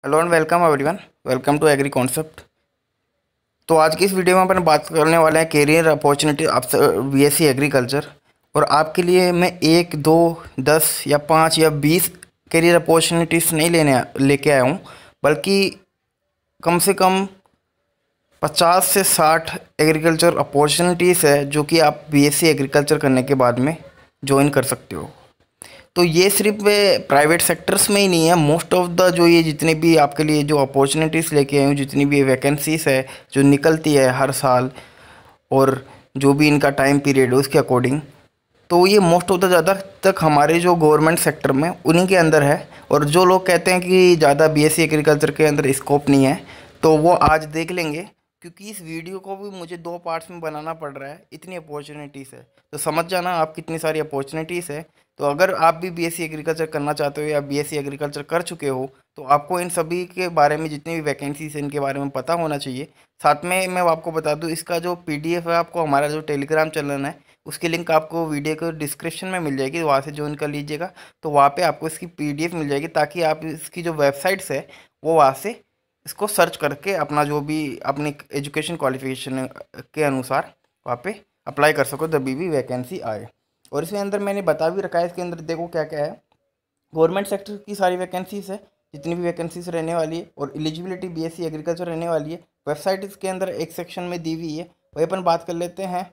Hello and welcome everyone. Welcome to agri concept. तो आज की इस वीडियो में अपन बात करने वाले हैं career opportunity after BSc agriculture. और आपके लिए मैं 1, 2, 10 या 5 या 20 कैरियर अपॉर्चुनिटीज़ नहीं लेके आया हूँ, बल्कि कम से कम 50 से 60 एग्रीकल्चर अपॉर्चुनिटीज़ है जो कि आप बीएससी एग्रीकल्चर करने के बाद में ज्वाइन कर सकते हो। तो ये सिर्फ प्राइवेट सेक्टर्स में ही नहीं है, मोस्ट ऑफ द जो ये जितने भी आपके लिए जो अपॉर्चुनिटीज़ लेके आई हूँ, जितनी भी वैकेंसीज़ है जो निकलती है हर साल, और जो भी इनका टाइम पीरियड है उसके अकॉर्डिंग, तो ये मोस्ट ऑफ द ज़्यादा तक हमारे जो गवर्नमेंट सेक्टर में उन्हीं के अंदर है। और जो लोग कहते हैं कि ज़्यादा बीएससी एग्रीकल्चर के अंदर स्कोप नहीं है, तो वो आज देख लेंगे, क्योंकि इस वीडियो को भी मुझे 2 पार्ट्स में बनाना पड़ रहा है, इतनी अपॉर्चुनिटीज़ है। तो समझ जाना आप कितनी सारी अपॉर्चुनिटीज़ है। तो अगर आप भी बीएससी एग्रीकल्चर करना चाहते हो या बीएससी एग्रीकल्चर कर चुके हो, तो आपको इन सभी के बारे में, जितनी भी वैकेंसीज है इनके बारे में पता होना चाहिए। साथ में मैं आपको बता दूं, इसका जो पीडीएफ है आपको हमारा जो टेलीग्राम चैनल है उसकी लिंक आपको वीडियो को डिस्क्रिप्शन में मिल जाएगी, वहाँ से ज्वाइन कर लीजिएगा। तो वहाँ पे आपको इसकी पीडीएफ मिल जाएगी, ताकि आप इसकी जो वेबसाइट्स है वो वहाँ से इसको सर्च करके अपना जो भी अपनी एजुकेशन क्वालिफिकेशन के अनुसार वहाँ पे अप्लाई कर सको जब भी वैकेंसी आए। और इसके अंदर मैंने बता भी रखा है, इसके अंदर देखो क्या क्या है। गवर्नमेंट सेक्टर की सारी वैकेंसीज है, जितनी भी वैकेंसीज रहने वाली है, और एलिजिबिलिटी बीएससी एग्रीकल्चर रहने वाली है। वेबसाइट इसके अंदर एक सेक्शन में दी हुई है, वही अपन बात कर लेते हैं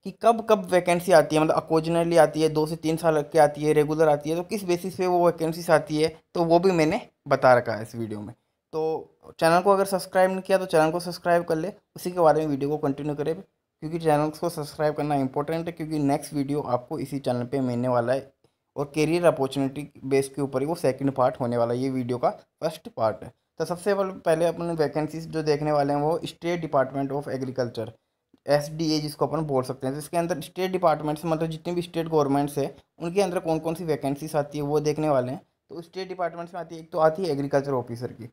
कि कब कब वैकेंसी आती है। मतलब अकोजनली आती है, 2 से 3 साल की आती है, रेगुलर आती है, तो किस बेसिस पे वो वैकेंसीज आती है, तो वो भी मैंने बता रखा है इस वीडियो में। तो चैनल को अगर सब्सक्राइब नहीं किया तो चैनल को सब्सक्राइब कर ले, उसी के बारे में वीडियो को कंटिन्यू करें, क्योंकि चैनल को सब्सक्राइब करना इंपॉर्टेंट है, क्योंकि नेक्स्ट वीडियो आपको इसी चैनल पे मिलने वाला है। और कैरियर अपॉर्चुनिटी बेस के ऊपर ही वो सेकंड पार्ट होने वाला है, ये वीडियो का फर्स्ट पार्ट है। तो सबसे पहले अपन वैकेंसीज जो देखने वाले हैं वो state department of agriculture, SDA जिसको अपन बोल सकते हैं। तो इसके अंदर स्टेट डिपार्टमेंट्स, मतलब जितनी भी स्टेट गवर्नमेंट्स है उनके अंदर कौन कौन सी वैकेंसीज आती है वो देखने वाले हैं। तो स्टेट डिपार्टमेंट्स में आती है, एक तो आती है एग्रीकल्चर ऑफिसर की।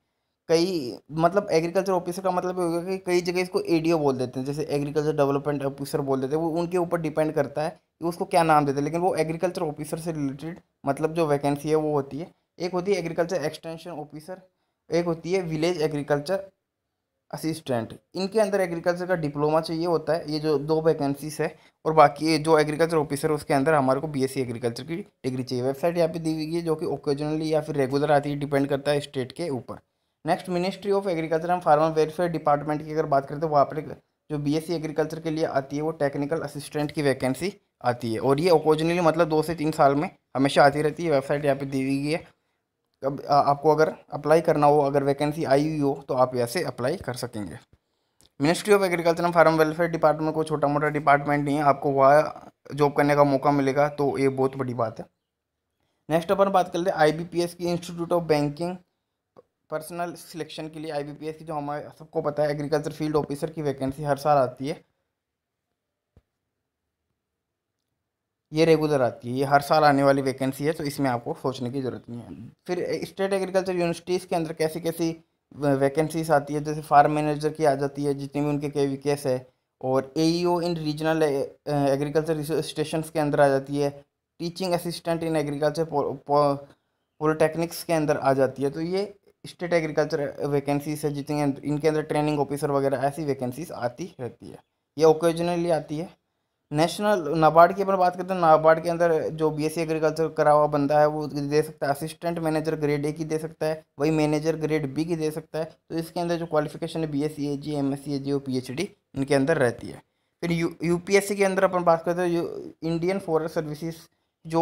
कई मतलब एग्रीकल्चर ऑफिसर का मतलब ये होगा कि कई जगह इसको एडीओ बोल देते हैं, जैसे एग्रीकल्चर डेवलपमेंट ऑफिसर बोल देते हैं, वो उनके ऊपर डिपेंड करता है कि उसको क्या नाम देते हैं, लेकिन वो एग्रीकल्चर ऑफिसर से रिलेटेड मतलब जो वैकेंसी है वो होती है। एक होती है एग्रीकल्चर एक्सटेंशन ऑफिसर, एक होती है विलेज एग्रीकल्चर असिस्टेंट। इनके अंदर एग्रीकल्चर का डिप्लोमा चाहिए होता है, ये जो 2 वैकेंसीज है। और बाकी ये जो एग्रीकल्चर ऑफिसर है उसके अंदर हमारे को बीएससी एग्रीकल्चर की डिग्री चाहिए। वेबसाइट यहाँ पे दी हुई है, जो कि ओकेजनली या फिर रेगुलर आती है, डिपेंड करता है स्टेट के ऊपर। Next, ministry of agriculture and farmer welfare department की अगर बात करें तो वहाँ पर जो बीएससी एग्रीकल्चर के लिए आती है वो टेक्निकल असिस्टेंट की वैकेंसी आती है, और ये ओकेजनली मतलब 2 से 3 साल में हमेशा आती रहती है। वेबसाइट यहाँ पे दी हुई है। अब आपको अगर अप्लाई करना हो, अगर वैकेंसी आई हुई हो, तो आप ऐसे अप्लाई कर सकेंगे। Ministry of agriculture and farm welfare department को छोटा मोटा डिपार्टमेंट नहीं है, आपको वहाँ जॉब करने का मौका मिलेगा, तो ये बहुत बड़ी बात है। नेक्स्ट अपन बात कर ले आईबीपीएस की, institute of banking personal selection के लिए। आईबीपीएस की जो हमारे सबको पता है एग्रीकल्चर फील्ड ऑफिसर की वैकेंसी हर साल आती है, ये रेगुलर आती है, ये हर साल आने वाली वैकेंसी है, तो इसमें आपको सोचने की ज़रूरत नहीं है। फिर स्टेट एग्रीकल्चर यूनिवर्सिटीज़ के अंदर कैसी कैसी वैकेंसीज आती है, जैसे फार्म मैनेजर की आ जाती है, जितने भी उनके केवीकेस है। और एईओ इन रीजनल एग्रीकल्चर रिसर्च स्टेशन के अंदर आ जाती है। Teaching assistant in agriculture polytechnics के अंदर आ जाती है। तो ये स्टेट एग्रीकल्चर वैकेंसीज है, जितनी इनके अंदर ट्रेनिंग ऑफिसर वगैरह ऐसी वैकेंसीज आती रहती है, ये ओकेजनली आती है। नेशनल नाबार्ड की अपन बात करते हैं, नाबार्ड के अंदर जो बीएससी एग्रीकल्चर करा हुआ बंदा है वो दे सकता है। असिस्टेंट मैनेजर ग्रेड ए की दे सकता है, वही मैनेजर ग्रेड बी की दे सकता है। तो इसके अंदर जो क्वालिफिकेशन है बीएससी एजी, एमएससी एजी और पीएचडी इनके अंदर रहती है। फिर यूपीएससी के अंदर अपन बात करते हैं इंडियन फॉरेस्ट सर्विसेज जो,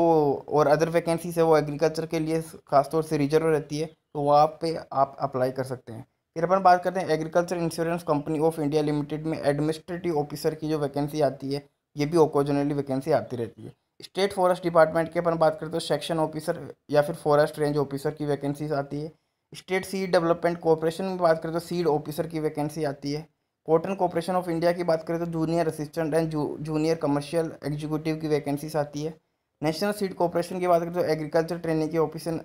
और अदर वैकेंसीज है वो एग्रीकल्चर के लिए खासतौर से रिजर्व रहती है, तो वहाँ पे आप अप्लाई कर सकते हैं। फिर अपन बात करते हैं agriculture insurance company of India limited में एडमिनिस्ट्रेटिव ऑफिसर की जो वैकेंसी आती है, ये भी ओकेजनली वैकेंसी आती रहती है। स्टेट फॉरेस्ट डिपार्टमेंट की अपन बात करते हैं सेक्शन ऑफिसर या फिर फॉरेस्ट रेंज ऑफिसर की वैकेंसीज आती है। स्टेट सीड डेवलपमेंट कॉर्पोरेशन में बात करें तो सीड ऑफिसर की वैकेंसी आती है। कॉटन कॉर्पोरेशन ऑफ इंडिया की बात करें तो junior assistant and junior commercial executive की वैकेंसीज आती है। नेशनल सीड कॉर्पोरेशन की बात करें तो एग्रीकल्चर ट्रेनिंग की ऑफिसर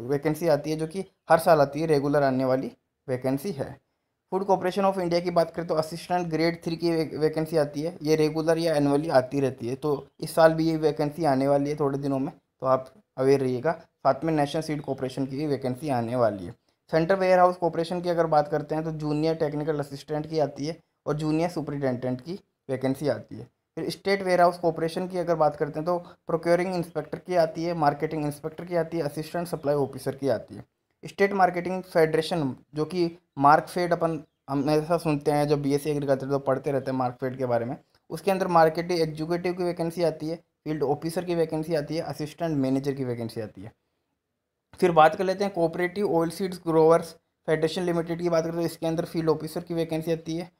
वैकेंसी आती है, जो कि हर साल आती है, रेगुलर आने वाली वैकेंसी है। फूड कॉर्पोरेशन ऑफ इंडिया की बात करें तो असिस्टेंट ग्रेड 3 की वैकेंसी आती है, ये रेगुलर या एनुअली आती रहती है। तो इस साल भी ये वैकेंसी आने वाली है थोड़े दिनों में, तो आप अवेयर रहिएगा। साथ में नेशनल सीड कॉर्पोरेशन की वैकेंसी आने वाली है। सेंट्रल वेयर हाउस कॉर्पोरेशन की अगर बात करते हैं तो जूनियर टेक्निकल असिस्टेंट की आती है और जूनियर सुपरिटेंडेंट की वैकेंसी आती है। फिर स्टेट वेयर हाउस कॉर्पोरेशन की अगर बात करते हैं तो प्रोक्योरिंग इंस्पेक्टर की आती है, मार्केटिंग इंस्पेक्टर की आती है, असिस्टेंट सप्लाई ऑफिसर की आती है। स्टेट मार्केटिंग फेडरेशन जो कि मार्कफेड अपन हमेशा सुनते हैं, जब बीएससी एग्रीकल्चर तो पढ़ते रहते हैं मार्कफेड के बारे में, उसके अंदर मार्केटिंग एग्जीक्यूटिव की वैकेंसी आती है, फील्ड ऑफिसर की वैकेंसी आती है, असिस्टेंट मैनेजर की वैकेंसी आती है। फिर बात कर लेते हैं cooperative oil seeds growers federation limited की बात करते हैं, इसके अंदर फील्ड ऑफिसर की वैकेंसी आती है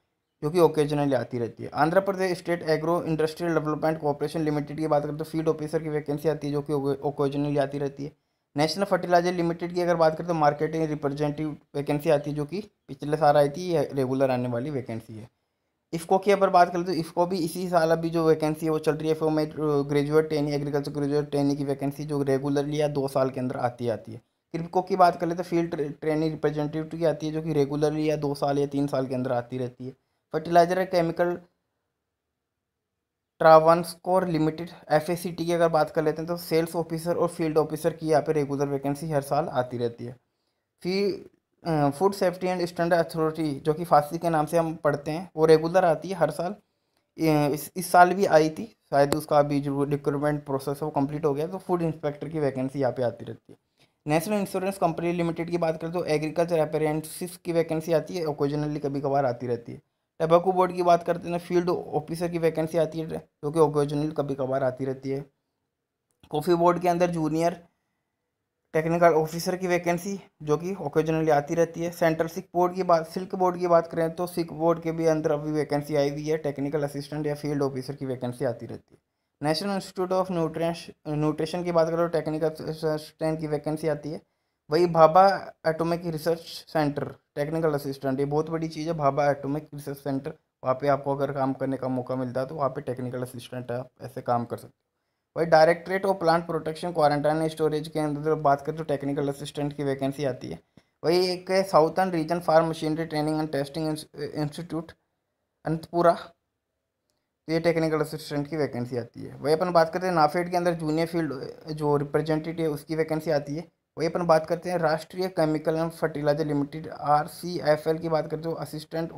जो कि ओकेजनली आती रहती है। Andhra Pradesh state agro industrial development corporation limited की बात करते हैं तो फील्ड ऑफिसर की वैकेंसी आती है जो कि ओकेजनली आती रहती है। नेशनल फर्टिलाइजर लिमिटेड की अगर बात करें तो मार्केटिंग रिप्रेजेंटेटिव वैकेंसी आती है जो कि पिछले साल आई थी, ये रेगुलर आने वाली वैकेंसी है। इफ़को की अगर बात करें तो इफ़को भी इसी साल अभी जो वैकेंसी है वो चल रही है। इफ़को में graduate trainee agriculture graduate trainee की वैकेंसी जो रेगुलरली या 2 साल के अंदर आती है। क्रिप्को की बात कर ले तो फील्ड ट्रेनी रिप्रेजेंटेटिव की आती है जो कि रेगुलरली या 2 साल या 3 साल के अंदर आती रहती है। Fertiliser and chemical Travancore limited FACT की अगर बात कर लेते हैं तो सेल्स ऑफिसर और फील्ड ऑफिसर की यहाँ पे रेगुलर वैकेंसी हर साल आती रहती है। फिर food safety and standard authority जो कि फांसी के नाम से हम पढ़ते हैं वो रेगुलर आती है हर साल। इस साल भी आई थी, शायद उसका अभी जो रिक्रूटमेंट प्रोसेस है वो कंप्लीट हो गया, तो फूड इंस्पेक्टर की वैकेंसी यहाँ पे आती रहती है। नेशनल इंश्योरेंस कंपनी लिमिटेड की बात करें तो एग्रीकल्चर अप्रेंटिस की वैकेंसी आती है, ओकेजनली कभी कभार आती रहती है। टबैको बोर्ड की बात करते हैं फील्ड ऑफिसर की वैकेंसी आती है जो कि ओकेजनली कभी कभार आती रहती है। कॉफ़ी बोर्ड के अंदर जूनियर टेक्निकल ऑफिसर की वैकेंसी जो कि ओकेजनली आती रहती है। सेंट्रल सिल्क बोर्ड की बात करें तो सिल्क बोर्ड के भी अंदर अभी वैकेंसी आई हुई है, टेक्निकल असिस्टेंट या फील्ड ऑफिसर की वैकेंसी आती रहती है। नेशनल इंस्टीट्यूट ऑफ न्यूट्रिशन की बात करें तो टेक्निकल असिस्टेंट की वैकेंसी आती है। वही Bhabha atomic research centre technical assistant, ये बहुत बड़ी चीज़ है, भाभा एटॉमिक रिसर्च सेंटर, वहाँ पे आपको अगर काम करने का मौका मिलता है तो वहाँ पे टेक्निकल असिस्टेंट आप ऐसे काम कर सकते हो। वही directorate of plant protection quarantine and storage के अंदर बात करें तो टेक्निकल असिस्टेंट की वैकेंसी आती है। वही एक southern region farm machinery training and testing institute Anantapura, तो ये टेक्निकल असिस्टेंट की वैकेंसी आती है। वही अपन बात करते हैं नाफेड के अंदर जूनियर फील्ड जो रिप्रेजेंटेटिव है उसकी वैकेंसी आती है। वही अपन बात करते हैं Rashtriya chemical and fertilizer limited RCFL की बात करते हो assistant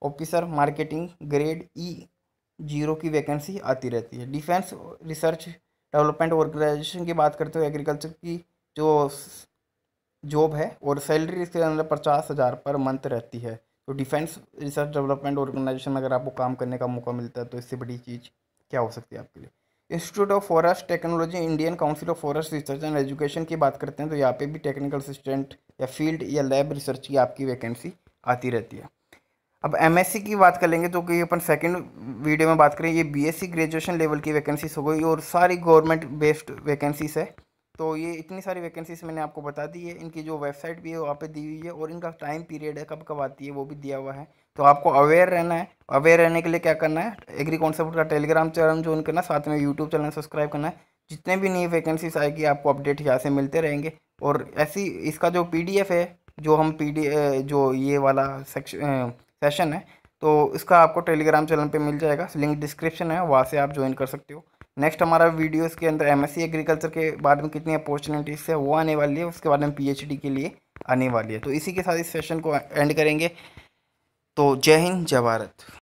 officer marketing grade E0 की वैकेंसी आती रहती है। डिफेंस रिसर्च डेवलपमेंट ऑर्गेनाइजेशन की बात करते हो एग्रीकल्चर की जो जॉब है और सैलरी इसके अंदर 50,000 पर मंथ रहती है। तो डिफेंस रिसर्च डेवलपमेंट ऑर्गेनाइजेशन में अगर आपको काम करने का मौका मिलता है तो इससे बड़ी चीज़ क्या हो सकती है आपके लिए। Institute of forest technology Indian council of forest research and education की बात करते हैं तो यहाँ पे भी टेक्निकल असिस्टेंट या फील्ड या लैब रिसर्च की आपकी वैकेंसी आती रहती है। अब MSc की बात कर लेंगे तो कि अपन सेकंड वीडियो में बात करें, ये BSc ग्रेजुएशन लेवल की वैकेंसीज हो गई और सारी गवर्नमेंट बेस्ड वैकेंसीज है। तो ये इतनी सारी वैकेंसीज मैंने आपको बता दी है, इनकी जो वेबसाइट भी है वहाँ पे दी हुई है और इनका टाइम पीरियड है कब कब आती है वो भी दिया हुआ है। तो आपको अवेयर रहना है, अवेयर रहने के लिए क्या करना है, एग्री कॉन्सेप्ट का टेलीग्राम चैनल ज्वाइन करना, साथ में यूट्यूब चैनल सब्सक्राइब करना है। जितने भी नई वैकेंसीज आएगी आपको अपडेट यहाँ से मिलते रहेंगे। और ऐसी इसका जो PDF है जो हम जो ये वाला सेशन है तो इसका आपको टेलीग्राम चैनल पे मिल जाएगा, लिंक डिस्क्रिप्शन है, वहाँ से आप ज्वाइन कर सकते हो। नेक्स्ट हमारा वीडियो इसके अंदर MSc एग्रीकल्चर के बाद में कितनी अपॉर्चुनिटीज़ है वो आने वाली है, उसके बाद में PhD के लिए आने वाली है। तो इसी के साथ इस सेशन को एंड करेंगे। तो जय हिंद जय भारत।